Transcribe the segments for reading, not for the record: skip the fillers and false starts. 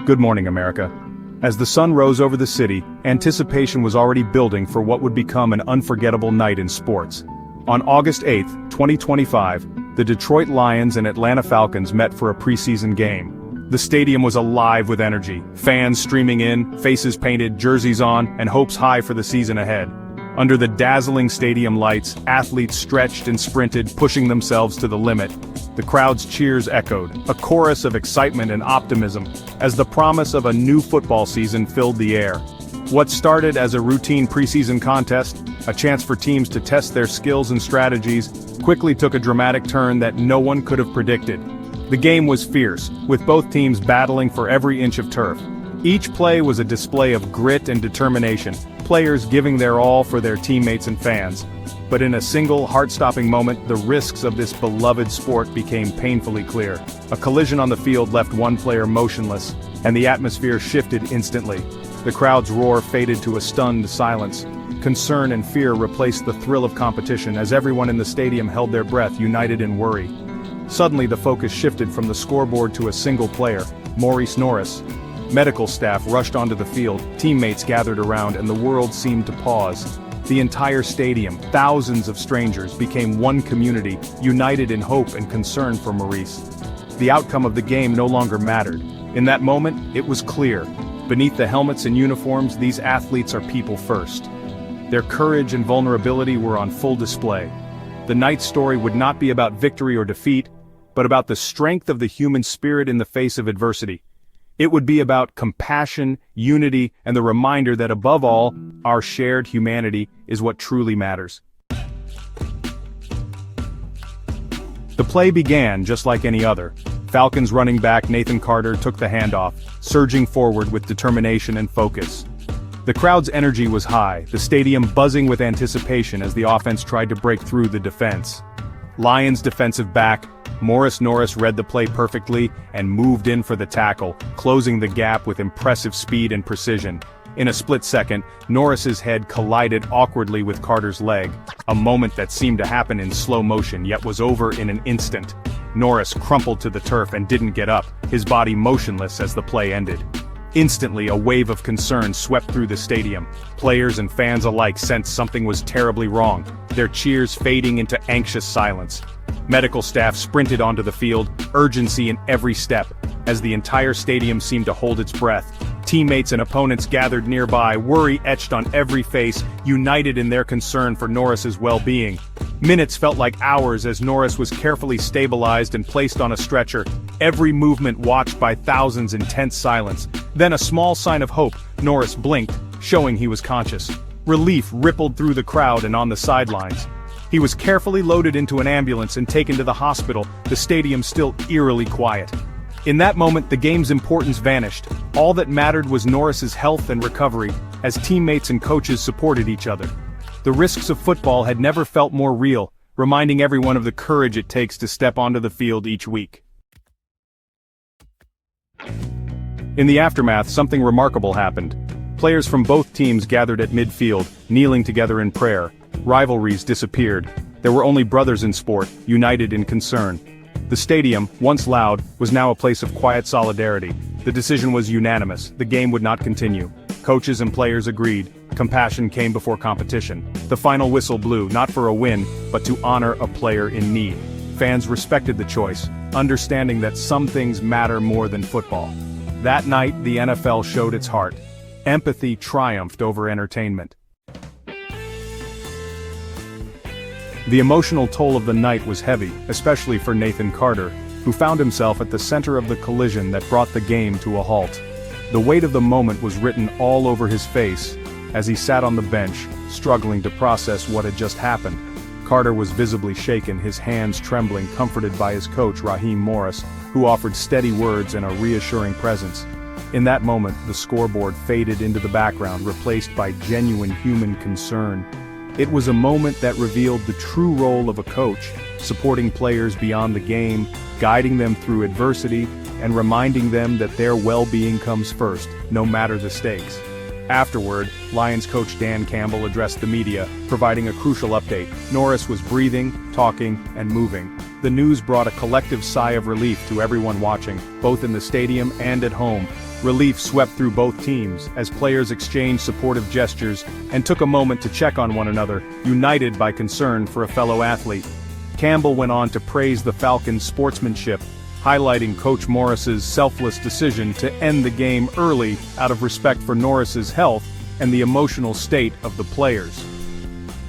Good morning, America. As the sun rose over the city, anticipation was already building for what would become an unforgettable night in sports. On August 8, 2025, the Detroit Lions and Atlanta Falcons met for a preseason game. The stadium was alive with energy, fans streaming in, faces painted, jerseys on, and hopes high for the season ahead. Under the dazzling stadium lights, athletes stretched and sprinted, pushing themselves to the limit. The crowd's cheers echoed, a chorus of excitement and optimism, as the promise of a new football season filled the air. What started as a routine preseason contest, a chance for teams to test their skills and strategies, quickly took a dramatic turn that no one could have predicted. The game was fierce, with both teams battling for every inch of turf. Each play was a display of grit and determination, players giving their all for their teammates and fans. But in a single, heart-stopping moment, the risks of this beloved sport became painfully clear. A collision on the field left one player motionless, and the atmosphere shifted instantly. The crowd's roar faded to a stunned silence. Concern and fear replaced the thrill of competition as everyone in the stadium held their breath, united in worry. Suddenly the focus shifted from the scoreboard to a single player, Morice Norris. Medical staff rushed onto the field, teammates gathered around, and the world seemed to pause. The entire stadium, thousands of strangers, became one community, united in hope and concern for Maurice. The outcome of the game no longer mattered. In that moment, it was clear. Beneath the helmets and uniforms, these athletes are people first. Their courage and vulnerability were on full display. The night's story would not be about victory or defeat, but about the strength of the human spirit in the face of adversity. It would be about compassion, unity, and the reminder that above all, our shared humanity is what truly matters. The play began just like any other. Falcons running back Nathan Carter took the handoff, surging forward with determination and focus. The crowd's energy was high, the stadium buzzing with anticipation as the offense tried to break through the defense. Lions defensive back Morice Norris read the play perfectly and moved in for the tackle, closing the gap with impressive speed and precision. In a split second, Norris's head collided awkwardly with Carter's leg, a moment that seemed to happen in slow motion yet was over in an instant. Norris crumpled to the turf and didn't get up, his body motionless as the play ended. Instantly, a wave of concern swept through the stadium. Players and fans alike sensed something was terribly wrong, their cheers fading into anxious silence. Medical staff sprinted onto the field, urgency in every step, as the entire stadium seemed to hold its breath. Teammates and opponents gathered nearby, worry etched on every face, united in their concern for Norris's well-being. Minutes felt like hours as Norris was carefully stabilized and placed on a stretcher, every movement watched by thousands in tense silence. Then a small sign of hope, Norris blinked, showing he was conscious. Relief rippled through the crowd and on the sidelines. He was carefully loaded into an ambulance and taken to the hospital, the stadium still eerily quiet. In that moment, the game's importance vanished. All that mattered was Norris's health and recovery, as teammates and coaches supported each other. The risks of football had never felt more real, reminding everyone of the courage it takes to step onto the field each week. In the aftermath, something remarkable happened. Players from both teams gathered at midfield, kneeling together in prayer. Rivalries disappeared. There were only brothers in sport, united in concern. The stadium, once loud, was now a place of quiet solidarity. The decision was unanimous. The game would not continue. Coaches and players agreed. Compassion came before competition. The final whistle blew, not for a win, but to honor a player in need. Fans respected the choice, understanding that some things matter more than football. That night, the NFL showed its heart. Empathy triumphed over entertainment. The emotional toll of the night was heavy, especially for Nathan Carter, who found himself at the center of the collision that brought the game to a halt. The weight of the moment was written all over his face, as he sat on the bench, struggling to process what had just happened. Carter was visibly shaken, his hands trembling, comforted by his coach Raheem Morris, who offered steady words and a reassuring presence. In that moment, the scoreboard faded into the background, replaced by genuine human concern. It was a moment that revealed the true role of a coach, supporting players beyond the game, guiding them through adversity, and reminding them that their well-being comes first, no matter the stakes. Afterward, Lions coach Dan Campbell addressed the media, providing a crucial update. Norris was breathing, talking, and moving. the news brought a collective sigh of relief to everyone watching, both in the stadium and at home. Relief swept through both teams, as players exchanged supportive gestures and took a moment to check on one another, united by concern for a fellow athlete. Campbell went on to praise the Falcons' sportsmanship, highlighting Coach Morice's selfless decision to end the game early out of respect for Norris's health and the emotional state of the players.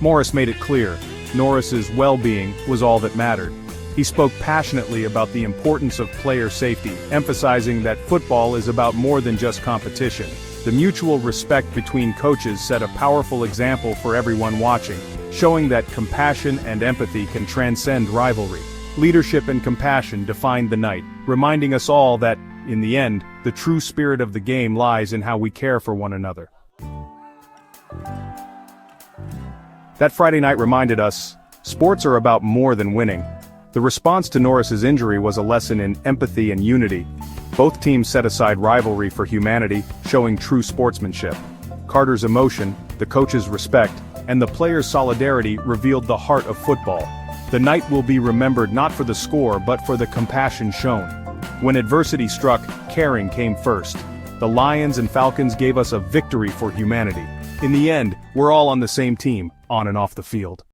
Morice made it clear, Norris's well-being was all that mattered. He spoke passionately about the importance of player safety, emphasizing that football is about more than just competition. The mutual respect between coaches set a powerful example for everyone watching, showing that compassion and empathy can transcend rivalry. Leadership and compassion defined the night, reminding us all that, in the end, the true spirit of the game lies in how we care for one another. That Friday night reminded us, sports are about more than winning. The response to Norris's injury was a lesson in empathy and unity. Both teams set aside rivalry for humanity, showing true sportsmanship. Carter's emotion, the coach's respect, and the players' solidarity revealed the heart of football. The night will be remembered not for the score but for the compassion shown. When adversity struck, caring came first. The Lions and Falcons gave us a victory for humanity. In the end, we're all on the same team, on and off the field.